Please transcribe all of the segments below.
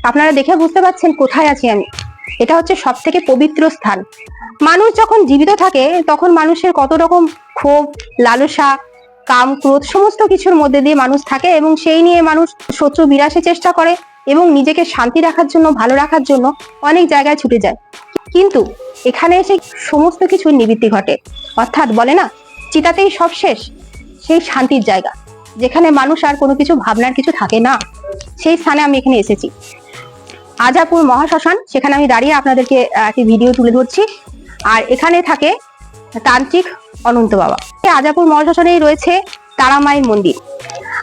আপনারা দেখে বুঝতে পারছেন কোথায় আছি আমি। এটা হচ্ছে সব থেকে পবিত্র স্থান। মানুষ যখন জীবিত থাকে তখন মানুষের কত রকম ক্ষোভ, লালসা, কাম, ক্রোধ সমস্ত কিছুর মধ্যে দিয়ে মানুষ থাকে এবং সেই নিয়ে মানুষ শত্রু বিনাশের চেষ্টা করে এবং নিজেকে শান্তি রাখার জন্য, ভালো রাখার জন্য অনেক জায়গায় ছুটে যায়। কিন্তু এখানে এসে সমস্ত কিছুর নিবৃত্তি ঘটে, অর্থাৎ বলে না চিতাতেই সব শেষ। সেই শান্তির জায়গা যেখানে মানুষ আর কোনো কিছু ভাবনার কিছু থাকে না, সেই স্থানে আমি এখানে এসেছি। আজাপুর মহাশ্মশান, সেখানে আমি দাঁড়িয়ে আপনাদেরকে একটি ভিডিও তুলে ধরছি। আর এখানে থাকে তান্ত্রিক অনন্ত বাবা। আজাপুর মহাশ্মশানেই রয়েছে তারা মায়ের মন্দির।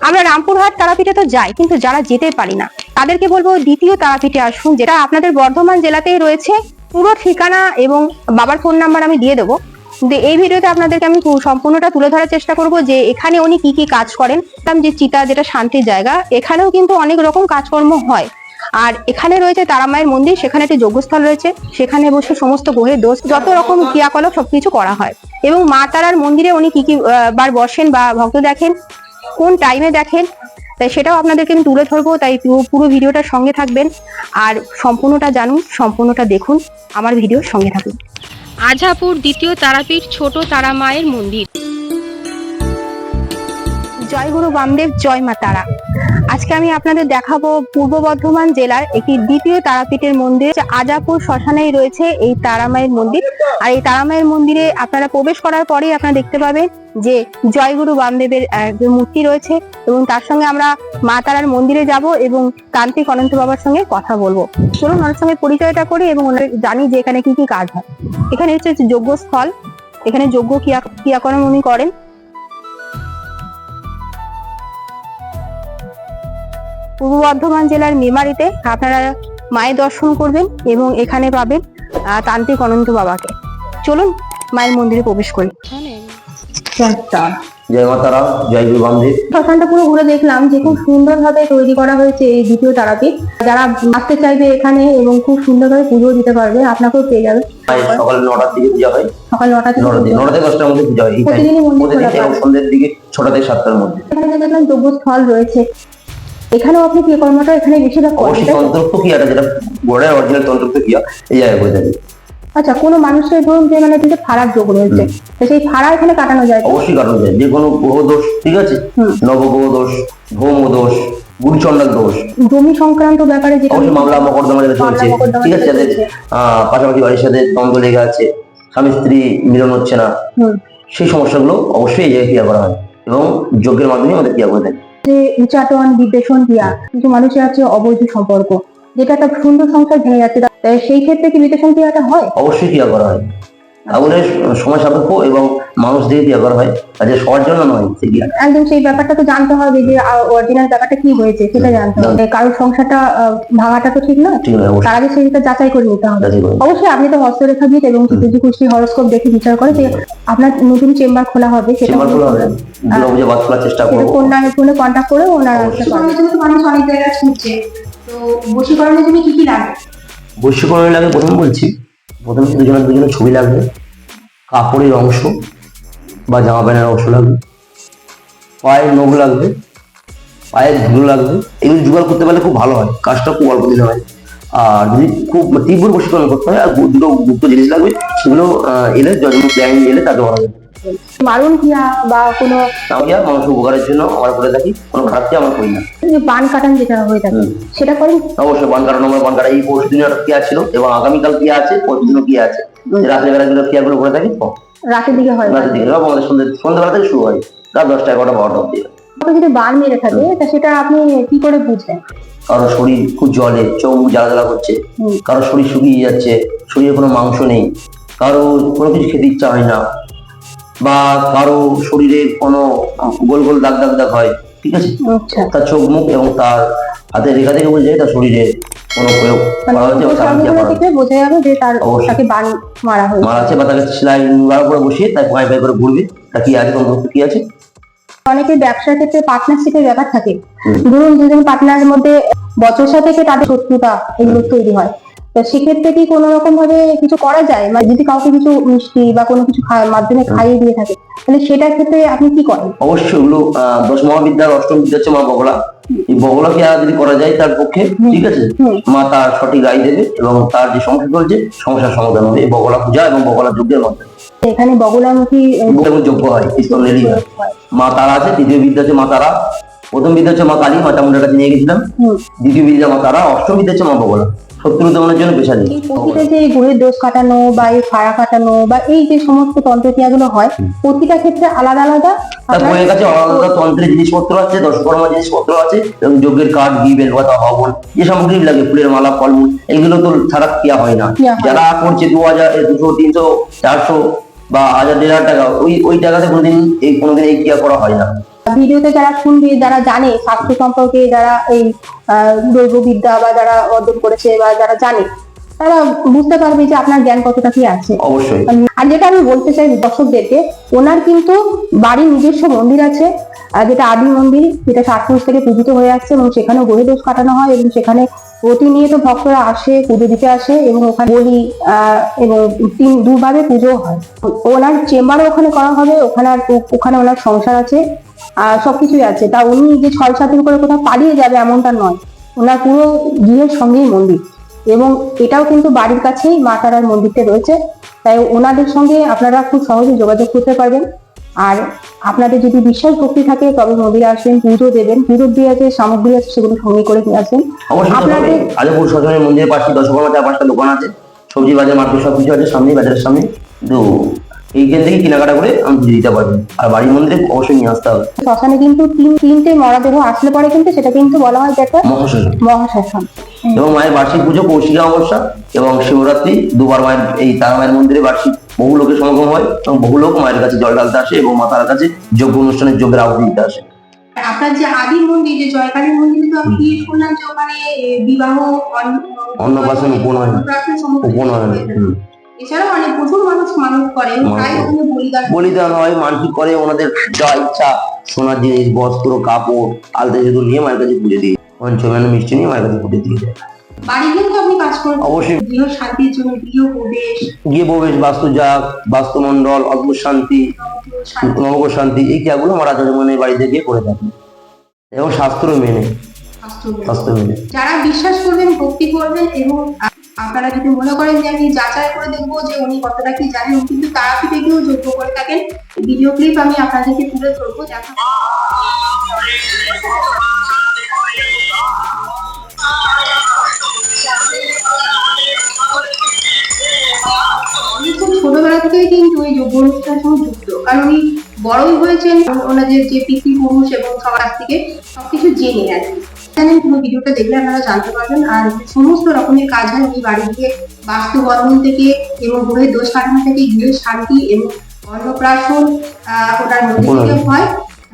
আমরা রামপুরহাট তারাপীঠে তো যাই, কিন্তু যারা যেতে পারি না তাদেরকে বলবো দ্বিতীয় তারাপীঠে আসুন, যেটা আপনাদের বর্ধমান জেলাতেই রয়েছে। পুরো ঠিকানা এবং বাবার ফোন নাম্বার আমি দিয়ে দেবো। এই ভিডিওতে আপনাদেরকে আমি সম্পূর্ণটা তুলে ধরার চেষ্টা করব যে এখানে উনি কি কি কাজ করেন। যে চিতা, যেটা শান্তির জায়গা, এখানেও কিন্তু অনেক রকম কাজকর্ম হয়। আর এখানে রয়েছে তারা মায়ের মন্দির, সেখানে একটি যজ্ঞস্থল রয়েছে, সেখানে বসে সমস্ত গ্রহের দোষ, যত রকম ক্রিয়াকলাপ সবকিছু করা হয়। এবং মা তারার মন্দিরে উনি কি কি বার বসেন বা ভক্ত দেখেন, কোন টাইমে দেখেন, তাই সেটাও আপনাদেরকে আমি তুলে ধরবো। তাই পুরো ভিডিওটার সঙ্গে থাকবেন আর সম্পূর্ণটা জানুন, সম্পূর্ণটা দেখুন, আমার ভিডিওর সঙ্গে থাকুন। আজাপুর দ্বিতীয় তারাপীঠ ছোট তারা মায়ের মন্দির। জয় গুরু বামদেব, জয় মা তারা। আজকে আমি আপনাদের দেখাবো পূর্ব বর্ধমান জেলার একটি দ্বিতীয় তারাপীঠের মন্দির। আজাপুর শ্মশানেই রয়েছে এই তারা মায়ের মন্দির। আর এই তারা মায়ের মন্দিরে আপনারা প্রবেশ করার পরেই আপনারা দেখতে পাবেন যে জয় গুরু বামদেবের মূর্তি রয়েছে, এবং তার সঙ্গে আমরা মা তারার মন্দিরে যাব এবং তান্ত্রিক অনন্ত বাবার সঙ্গে কথা বলবো। চলুন ওনার সঙ্গে পরিচয়টা করি এবং জানি যে এখানে কি কি কাজ হয়। এখানে হচ্ছে যজ্ঞস্থল, এখানে যজ্ঞ ক্রিয়াকর্ম উনি করেন। পূর্ব বর্ধমান জেলার মেমারিতে আপনারা মায়ের দর্শন করবেন এবং এখানে পাবেন তান্ত্রিক অনন্ত বাবাকে। চলুন মায়ের মন্দিরে প্রবেশ করি। জয় মা তারা, জয় গুরু বামদেব। শ্মশানটা পুরো ঘুরে দেখলাম যে খুব সুন্দরভাবে তৈরি করা হয়েছে এই দ্বিতীয় তারাপীঠ। যারা আসতে চাইবে এখানে এবং খুব সুন্দরভাবে পুজো দিতে পারবে, আপনাকেও পেয়ে যাবে। সকাল 9টার দিকে পূজা হয়, সকাল 9টা থেকে 9টা থেকে 10টার মধ্যে পূজা হয়। প্রতিদিনই মন্দির খোলা এবং থাকে। সন্ধ্যের দিকে 6টা থেকে 7টার মধ্যে। এখানে দেখলাম যজ্ঞস্থল রয়েছে, এখানেও আপনি কি কর্মটা এখানে বেশিরভাগ করেন? অবশ্যই তন্ত্রোক্ত ক্রিয়াটা, যেটা গোড়ায় অরিজিনাল তন্ত্রোক্ত ক্রিয়া, এই জায়গায় হয়ে থাকে। আচ্ছা, কোনো মানুষের ধরুন যে মানে কিন্তু ফাড়ার যোগ রয়েছে, তো সেই ফাড়া এখানে কাটানো যায়? অবশ্যই কাটানো যায়। যে কোনো গ্রহ দোষ, ঠিক আছে, নবগ্রহ দোষ, ভৌম দোষ, গুরুচণ্ডাল দোষ, জমি সংক্রান্ত ব্যাপারে যেটা অবশ্যই মামলা মকদ্দমা যেটা চলছে, ঠিক আছে, যাদের পাশাপাশি বাড়ির সাথে দ্বন্দ্ব লেগে আছে, স্বামী স্ত্রী মিলন হচ্ছে না, সেই সমস্যাগুলো অবশ্যই এই জায়গায় ক্রিয়া করা হয় এবং যজ্ঞের মাধ্যমে আমাদের ক্রিয়া করে থাকে। যে উচ্চাটন, বিদ্বেষণ ক্রিয়া, কিছু মানুষের আছে অবৈধ সম্পর্ক, যেটা একটা সুন্দর সংসার ভেঙে যাচ্ছে, সেই ক্ষেত্রে কি বিদ্বেষণ ক্রিয়াটা হয়? অবশ্যই ক্রিয়া করা হয়। আগুনের সময় সাপেক্ষ এবং মানুষ দিয়ে ক্রিয়া করা হয়, কাজে সবার জন্য নয়। একদম সেই ব্যাপারটা তো জানতে হবে যে অরিজিনাল ব্যাপারটা কি হয়েছে, সেটা জানতে হবে। কারোর সংসারটা ভাঙাটা তো ঠিক নয়, তার আগে সেটা যাচাই করে নিতে হবে। অবশ্যই আপনি তো হস্তরেখাবিদ এবং কুষ্টি হরস্কোপ দেখে বিচার করে যে আপনার নতুন চেম্বার খোলা হবে, সেটা চেষ্টা করব। ফোনে কন্ট্যাক্ট করে ওনারা আসতে পারবে। মানুষ অনেক জায়গায় ছুটছে, তো বশীকরণের জন্য কি কি লাগে? বশীকরণের লাগে, প্রথমে দুজনের ছবি লাগবে, কাপড়ের অংশ বা জামা প্যান্টের অংশ লাগবে, পায়ের নখ লাগবে, পায়ের ধুলো লাগবে। এগুলো জোগাড় করতে পারলে খুব ভালো হয়, কাজটা খুব অল্প দিনে হয়। আর যদি খুব তীব্র বশীকরণ করতে হয়, আর দুটো গুপ্ত জিনিস লাগবে, সেগুলো এলে প্ল্যান এলে তাকে বলা যাবে। মারণ ক্রিয়া বা কোনো মানুষের উপকারের জন্য আমরা করে থাকি, কোনো খারাপ ক্রিয়া আমরা করি না। বান কাটান যেটা হয়ে থাকে সেটা করেন? অবশ্যই বান কাটানো, আমরা বান কাটা এই পরশু দিনের ক্রিয়া ছিল এবং আগামীকাল ক্রিয়া আছে, পরশুদিনও ক্রিয়া আছে। রাতের বেলা গুলো ক্রিয়াগুলো করে থাকি, রাতের দিকে হয়, রাতের দিকে আমাদের সন্ধ্যাবেলা থেকে শুরু হয়, রাত 10টা 11টা 12টা অব্দি। যদি বান মেরে থাকে তা সেটা আপনি কি করে বুঝবেন? কারো শরীর খুব জ্বলে, চোখ জ্বালা জ্বালা করছে, কারো শরীর শুকিয়ে যাচ্ছে, শরীরে কোনো মাংস নেই, কারো কোনো কিছু খেতে ইচ্ছা হয় না, বা কারো শরীরে কোনো গোল গোল দাগ দাগ দাগ হয়, ঠিক আছে, তার চোখ মুখ এবং তার হাতের রেখা থেকে বোঝা যায় তার শরীরে কোনো প্রয়োগ করা হয়েছে, বোঝা যাবে যে তাকে বান মারা আছে, বা তাকে সেলাই করে বসিয়ে তার পায়ে পায়ে করে ঘুরবে, তা কি আছে, কি আছে। অনেকের ব্যবসার ক্ষেত্রে পার্টনারশিপের ব্যাপার থাকে, ধরুন দুজন পার্টনারের মধ্যে বছর থেকে তাদের শত্রুতা এগুলো তৈরি হয়, তো সেক্ষেত্রে কি কোনো রকম ভাবে কিছু করা যায়, মানে যদি কাউকে কিছু মিষ্টি বা কোনো কিছু মাধ্যমে খাইয়ে দিয়ে থাকে, তাহলে সেটার ক্ষেত্রে আপনি কি করেন? অবশ্যই ওগুলো 10 মহাবিদ্যার অষ্টম বিদ্যা হচ্ছে মা বগলা। এই বগলাকে আর যদি করা যায় তার পক্ষে, ঠিক আছে, মা তার সঠিক রায় দেবে এবং তার যে সমস্যা চলছে সমস্যার সমাধান হবে এই বগলা পূজা এবং বগলা যজ্ঞের মাধ্যমে। এখানে বগলামুখী যোগ্য হয় ইস্কন্দেরই হয়। মা তারা আছে, তৃতীয় বিদ্যা হচ্ছে মা তারা, প্রথম বিদ্যা হচ্ছে মা কালী, মা চামুন্ডার কাছে নিয়ে গেছিলাম। দ্বিতীয় বিদ্যা মা তারা, অষ্টম বিদ্যা হচ্ছে মা বগলা। শত্রু দমনের জন্য পেশা নেই। প্রতিটা যে গ্রহের দোষ কাটানো বা এই ফাড়া কাটানো বা এই যে সমস্ত তন্ত্রক্রিয়াগুলো হয়, প্রতিটা ক্ষেত্রে আলাদা আলাদা তার বইয়ের কাছে আলাদা তন্ত্রের জিনিসপত্র আছে, দশকর্মা জিনিসপত্র আছে এবং যজ্ঞের কাঠ, ঘি, বেলপাতা, হবন যে সামগ্রী লাগে, ফুলের মালা, ফলমূল, এগুলো তো ছাড়া ক্রিয়া হয় না। যারা করছে 2000, 200, 300, 400 বা 1000, 1500 টাকা, ওই টাকাতে কোনোদিন এই ক্রিয়া করা হয় না। ভিডিওতে যারা শুনবে, যারা জানে স্বাস্থ্য সম্পর্কে, যারা এই দৈববিদ্যা বা যারা অর্জন করেছে বা যারা জানে, তারা বুঝতে পারবে যে আপনার জ্ঞান কতটা কি আছে। অবশ্যই। আর যেটা আমি বলতে চাই দর্শকদেরকে, ওনার কিন্তু বাড়ির নিজস্ব মন্দির আছে, যেটা আদি মন্দির, যেটা 7 পুরুষ থেকে পূজিত হয়ে আসছে এবং সেখানে গ্রহ দোষ কাটানো হয় এবং সেখানে প্রতিনিয়ত ভক্তরা আসে, পুজো দিতে আসে এবং ওখানে বলি এবং 2 ভাবে পুজো হয়। ওনার চেম্বারও ওখানে করা হবে, ওখানে ওনার সংসার আছে, সবকিছুই আছে। তা উনি যে 6-7 দিন করে কোথাও পালিয়ে যাবে এমনটা নয়, ওনার পুরো গৃহের সঙ্গেই মন্দির এবং এটাও কিন্তু বাড়ির কাছেই মা তারার মন্দিরটা রয়েছে। তাই ওনাদের সঙ্গে আপনারা খুব সহজে যোগাযোগ করতে পারবেন। আর আপনাদের যদি বিশ্বাস ভক্তি থাকে তবে মন্দিরে আসবেন, পুজো দেবেন, পুজোর দিয়ে যে সামগ্রী আছে সেগুলো সঙ্গে করে নিয়ে আসবেন। আপনাদের আলিপুর সরকারি মন্দিরের পাশে 10 4-5টা দোকান আছে, সবজি বাজার, মার্কেট সবকিছু আছে সামনে, বাজারের সামনে। তো এইখান থেকে কেনাকাটা করে আমি পুজো দিতে পারবেন। আর বাড়ির মন্দিরে অবশ্যই নিয়ে আসতে হবে। শ্মশানে কিন্তু তিনটে মরাদেহ আসলে পরে কিন্তু সেটা কিন্তু বলা হয় যে একটা মহাশ্মশান। এবং মায়ের বার্ষিক পুজো কৌশিকা অমাবস্যা এবং শিবরাত্রি 2বার মায়ের এই তারা মায়ের মন্দিরে বার্ষিক বহু লোকের সমাগম হয় এবং বহু লোক মায়ের কাছে জল ঢালতে আসে এবং মা তার কাছে যজ্ঞ অনুষ্ঠানের যজ্ঞের আহুতি দিতে আসে। আপনার যে আদি মন্দির, যে জয়কালী মন্দিরে তো আমি শুনলাম যে ওখানে বিবাহ, অন্নপ্রাশন, উপনয়ন। এছাড়াও অনেক প্রচুর মানুষ করে, প্রায় ওখানে বলিদান হয়, মানসিক করে, ওনাদের যা ইচ্ছা সোনার জিনিস, বস্ত্র, কাপড়, আলতা সেতু নিয়ে মায়ের কাছে পুজো দিয়ে, পঞ্চমেন মিষ্টি নিয়ে মায়ের কাছে পুজো দিয়ে যায়। বাড়ি কিন্তু আপনি কাজ করেন অবশ্যই। গৃহ শান্তির জন্য গৃহপ্রবেশ, বাস্তুজাগ, বাস্তুমণ্ডল, অদ্ভুত শান্তি, নবগ্রহ শান্তি, এই ক্রিয়াগুলো আমরা রাজমনের বাড়িতে গিয়ে করে থাকি এবং শাস্ত্র মেনে। যারা বিশ্বাস করবেন, ভক্তি করবেন এবং আপনারা যদি মনে করেন যে আমি যাচাই করে দেখবো যে উনি কতটা কি জানেন, কিন্তু তারাপীঠে গিয়েও যোগ্য করে থাকেন। ভিডিও ক্লিপ আমি আপনাদেরকে তুলে ধরবো। খুব ছোটবেলা থেকেই কিন্তু এই যোগ্য অনুষ্ঠানের সঙ্গে যুক্ত, কারণ উনি বড়ই হয়েছেন ওনাদের যে পিতৃপুরুষ এবং সবার থেকে সবকিছু জেনে আর কি। পুরো ভিডিওটা দেখলে আপনারা জানতে পারবেন। আর সমস্ত রকমের কাজ হয় উনি বাড়ি থেকে, বাস্তু বন্ধন থেকে এবং গ্রহের দোষ কাটানো থেকে, গৃহের শান্তি এবং অন্নপ্রাশন ওনার মন্দির থেকে হয়,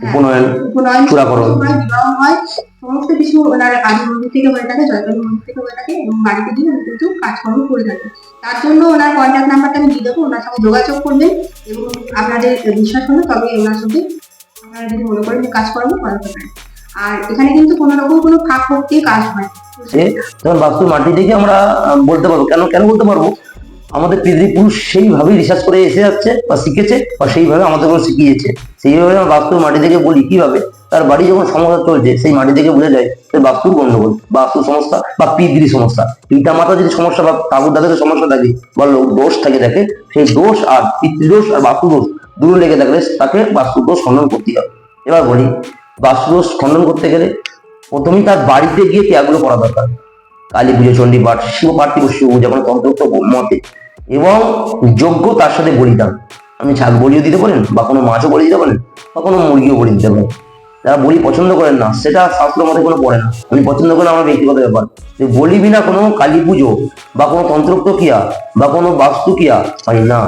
উপনয়ন, বিবাহ হয়, সমস্ত কিছু ওনার আদি মন্দির থেকে হয়ে থাকে, জয়কালী মন্দির থেকে হয়ে থাকে এবং বাড়িতে গিয়ে উনি কিন্তু কাজকর্ম করে থাকে। তার জন্য ওনার কন্ট্যাক্ট নাম্বারটা আমি দিয়ে দেবো, ওনার সঙ্গে যোগাযোগ করবেন এবং আপনাদের বিশ্বাস হলে তবে ওনার সঙ্গে আপনারা যদি মনে করেন কাজকর্ম করাতে পারেন। আর এখানে কিন্তু কোনো রকম কোনো ফাঁক দিয়ে কাজ হয়। তখন বাস্তু মাটি থেকে আমরা বলতে পারবো, কেন বলতে পারবো, আমাদের পিতৃপুরুষ সেইভাবেই রিসার্চ করে এসে যাচ্ছে বা শিখেছে বা সেইভাবে আমাদের শিখিয়েছে। সেইভাবে আমরা বাস্তুর মাটি থেকে বলি কিভাবে তার বাড়ি যখন সমস্যা চলছে সেই মাটি থেকে বোঝা যায় বাস্তুর গন্ডগোল, বাস্তু সমস্যা বা পিতৃ সমস্যা। পিতা মাতা যদি সমস্যা বা ঠাকুর দাদাদের সমস্যা থাকে বা দোষ থাকে দেখে, সেই দোষ আর পিতৃদোষ আর বাস্তু দোষ দূরে লেগে থাকলে তাকে বাস্তু দোষ খণ্ডন করতে হবে। এবার বলি, বাস্তু দোষ খণ্ডন করতে গেলে প্রথমেই তার বাড়িতে গিয়ে ক্রিয়াগুলো করা দরকার। কালী পুজো, চণ্ডী পাঠ, শিব পার্থিব শিব পূজা, কোনো তন্ত্রোক্ত মতে, এবং যজ্ঞ তার সাথে বলিদান। আমি ছাগ বলিও দিতে পারেন বা কোনো মাছও বলি দিতে পারেন বা কোনো মুরগিও বলি দিতে পারেন। যারা বলি পছন্দ করেন না সেটা শাস্ত্র মতে কোনো পড়ে না, আমি পছন্দ করেন আমার ব্যক্তিগত ব্যাপার। বলি বিনা কোনো কালী পুজো বা কোনো তন্ত্রোক্ত ক্রিয়া বা কোনো বাস্তু ক্রিয়া হয় না।